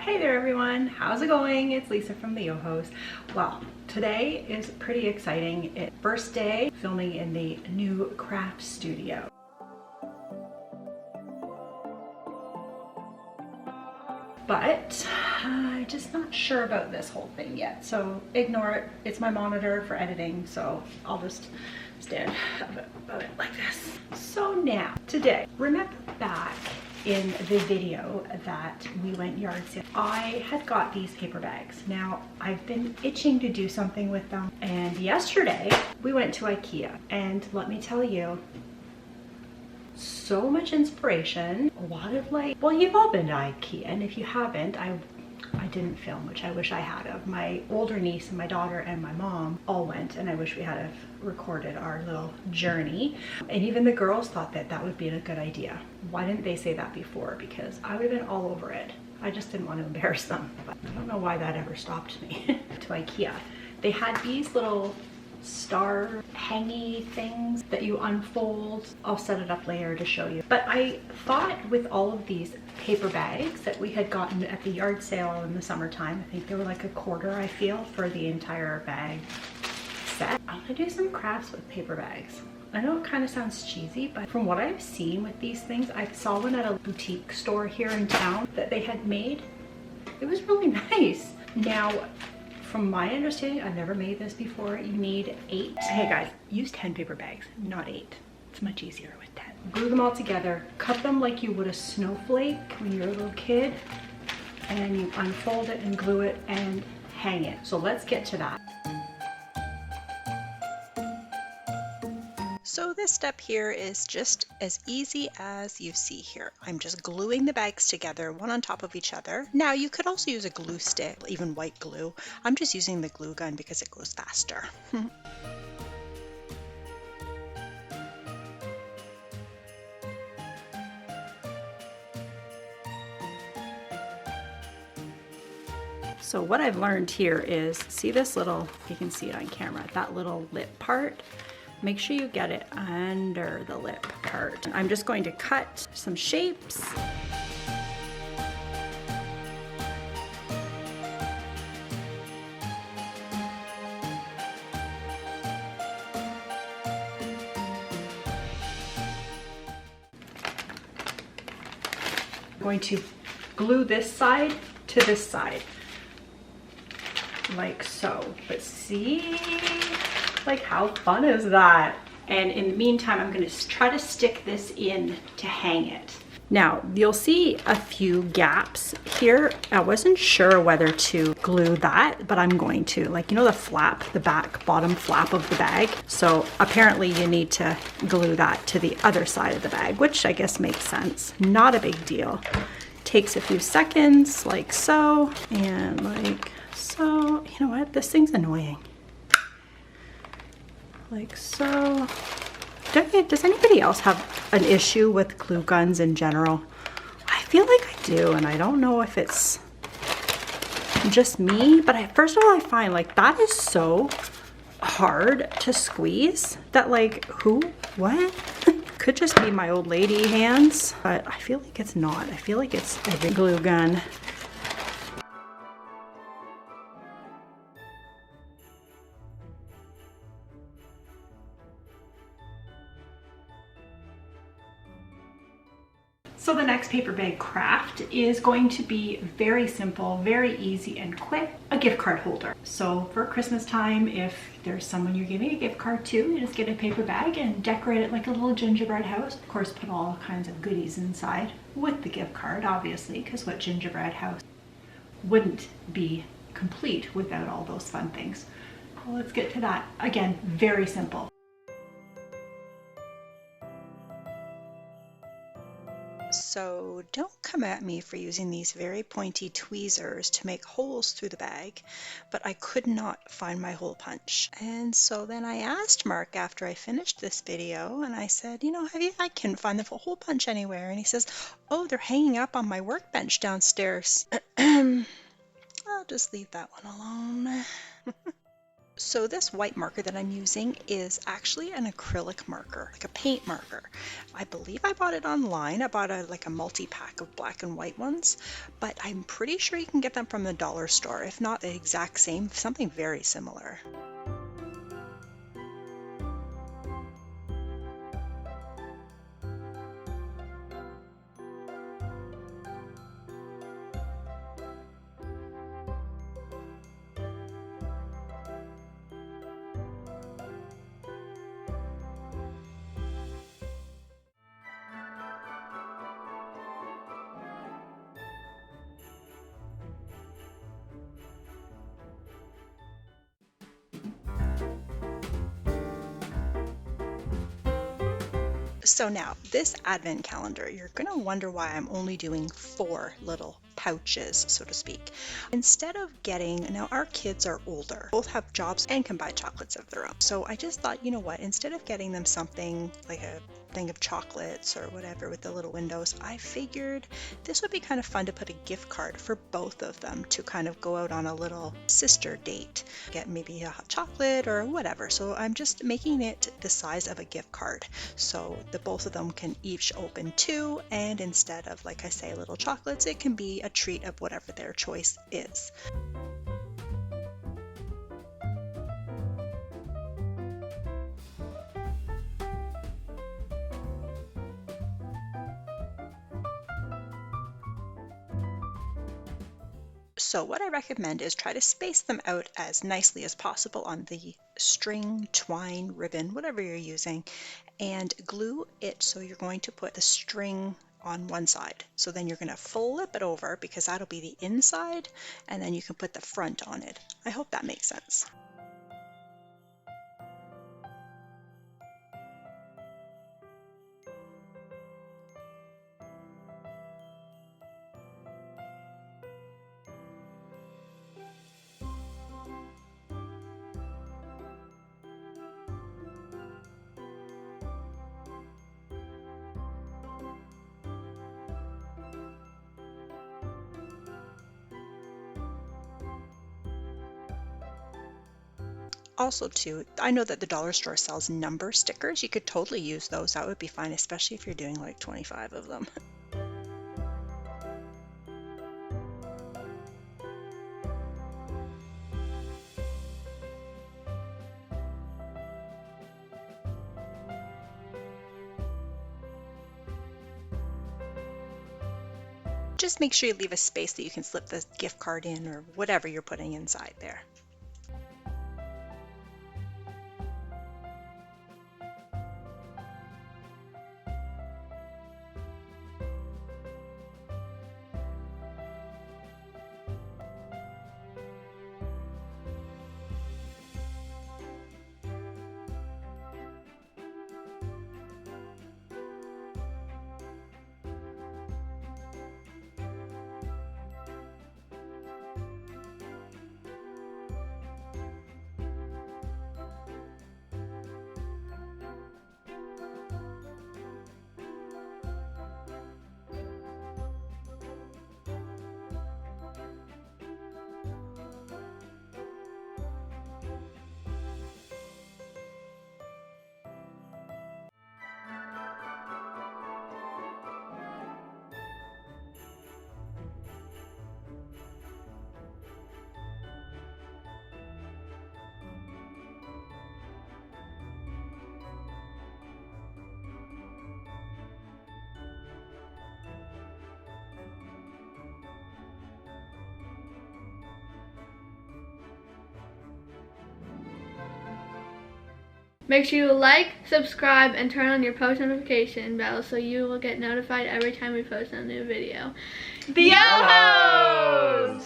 Hey there everyone, how's it going? It's Lisa from the Yohos. Well, today is pretty exciting. It's first day filming in the new craft studio. But I'm just not sure about this whole thing yet, so ignore it. It's my monitor for editing, so I'll just stand above it like this. So now, today, remember back in the video that we went yard sale, I had got these paper bags. Now, I've been itching to do something with them, and yesterday we went to IKEA, and let me tell you, so much inspiration, a lot of well, you've all been to IKEA, and if you haven't, I didn't film, which I wish I had of. My older niece and my daughter and my mom all went, and I wish we had recorded our little journey. And even the girls thought that that would be a good idea. Why didn't they say that before? Because I would have been all over it. I just didn't want to embarrass them, but I don't know why that ever stopped me. To IKEA, they had these little star hangy things that you unfold. I'll set it up later to show you. But I thought with all of these paper bags that we had gotten at the yard sale in the summertime, I think they were like $1/4, I feel, for the entire bag set. I'm gonna do some crafts with paper bags. I know it kind of sounds cheesy, but from what I've seen with these things, I saw one at a boutique store here in town that they had made. It was really nice. Now, from my understanding, I've never made this before, you need 8. Hey guys, use 10 paper bags, not 8. It's much easier with 10. Glue them all together, cut them like you would a snowflake when you're a little kid, and you unfold it and glue it and hang it. So let's get to that. So this step here is just as easy as you see here. I'm just gluing the bags together, one on top of each other. Now you could also use a glue stick, even white glue. I'm just using the glue gun because it goes faster. So what I've learned here is, see this little, you can see it on camera, that little lip part? Make sure you get it under the lip part. I'm just going to cut some shapes. I'm going to glue this side to this side, like so. But see? Like, how fun is that? And in the meantime, I'm going to try to stick this in to hang it. Now, you'll see a few gaps here. I wasn't sure whether to glue that, but I'm going to. Like, you know the flap, the bottom flap of the bag? So apparently you need to glue that to the other side of the bag, which I guess makes sense. Not a big deal. Takes a few seconds, like so, and like so. You know what? This thing's annoying. Like so. Does anybody else have an issue with glue guns in general? I feel like I do, and I don't know if it's just me, but first of all, I find like that is so hard to squeeze that like, what? Could just be my old lady hands, but I feel like it's not. I feel like it's a glue gun. So the next paper bag craft is going to be very simple, very easy and quick, a gift card holder. So for Christmas time, if there's someone you're giving a gift card to, you just get a paper bag and decorate it like a little gingerbread house. Of course, put all kinds of goodies inside with the gift card, obviously, because what gingerbread house wouldn't be complete without all those fun things. Well, let's get to that. Again, very simple. So don't come at me for using these very pointy tweezers to make holes through the bag, but I could not find my hole punch. And so then I asked Mark after I finished this video, and I said, you know, I can't find the hole punch anywhere. And he says, oh, they're hanging up on my workbench downstairs. I'll just leave that one alone. So this white marker that I'm using is actually an acrylic marker, like a paint marker. I believe I bought it online. I bought like a multi-pack of black and white ones, but I'm pretty sure you can get them from the dollar store, if not the exact same, something very similar. So now, this advent calendar, you're going to wonder why I'm only doing 4 little pouches, so to speak. Instead of getting, now our kids are older, both have jobs and can buy chocolates of their own. So I just thought, you know what, instead of getting them something like a thing of chocolates or whatever with the little windows, I figured this would be kind of fun to put a gift card for both of them to kind of go out on a little sister date, get maybe a hot chocolate or whatever. So I'm just making it the size of a gift card, so the both of them can each open 2, and instead of, like I say, little chocolates, it can be a treat of whatever their choice is. So what I recommend is try to space them out as nicely as possible on the string, twine, ribbon, whatever you're using, and glue it. So you're going to put the string on one side. So then you're going to flip it over because that'll be the inside, and then you can put the front on it. I hope that makes sense. Also too, I know that the dollar store sells number stickers. You could totally use those. That would be fine, especially if you're doing like 25 of them. Just make sure you leave a space that you can slip the gift card in or whatever you're putting inside there. Make sure you like, subscribe, and turn on your post notification bell so you will get notified every time we post a new video. The Yo-Hos!